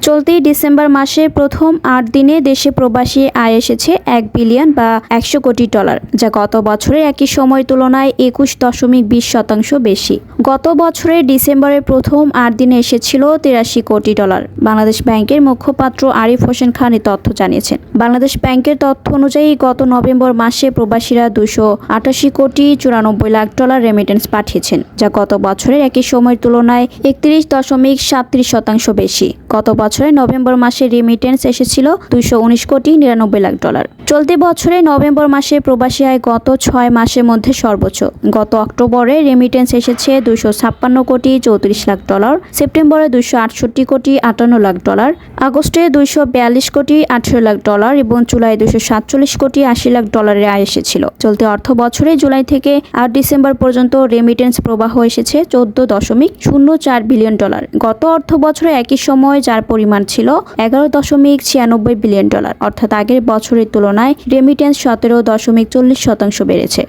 চলতি ডিসেম্বর মাসের প্রথম ৮ দিনে দেশে প্রবাসী আয় এসেছে ১ বিলিয়ন বা ১০০ কোটি ডলার, যা গত বছরের একই সময় তুলনায় ২১.২০% বেশি। গত বছরের ডিসেম্বরের প্রথম ৮ দিনে এসেছিল ৮৩ কোটি ডলার। বাংলাদেশ ব্যাংকের মুখপাত্র আরিফ হোসেন খান এই তথ্য জানিয়েছেন। বাংলাদেশ ব্যাংকের তথ্য অনুযায়ী গত নভেম্বর মাসে প্রবাসীরা ২৮৮ কোটি ৯৪ লাখ ডলার রেমিটেন্স পাঠিয়েছেন, যা গত বছরের একই সময়ের তুলনায় ৩১.৩৭% বেশি। গত বছরে নভেম্বর মাসে রেমিটেন্স এসেছিল ২১৯ কোটি ৯৯ লাখ ডলার। চলতি বছরে নভেম্বর মাসে প্রবাসী আয় গত ৬ মাসের মধ্যে সর্বোচ্চ। গত অক্টোবরে রেমিটেন্স এসেছে ২৫৬ কোটি ৩৪ লাখ ডলার, সেপ্টেম্বরে ২৬৮ কোটি ৫৮ লাখ ডলার, আগস্টে ২৪২ কোটি ১৮ লাখ ডলার এবং জুলাই ২৪৭ কোটি ৮০ লাখ ডলারের আয় এসেছিল। চলতি অর্থ বছরে জুলাই থেকে ৮ ডিসেম্বর পর্যন্ত রেমিটেন্স প্রবাহ এসেছে ১৪.০৪ বিলিয়ন ডলার। গত অর্থ বছরে একই সময় যার পরিমাণ ছিল ১১.৯৬ বিলিয়ন ডলার, অর্থাৎ আগের বছরের তুলনায় রেমিটেন্স ১৭.৪০% বেড়েছে।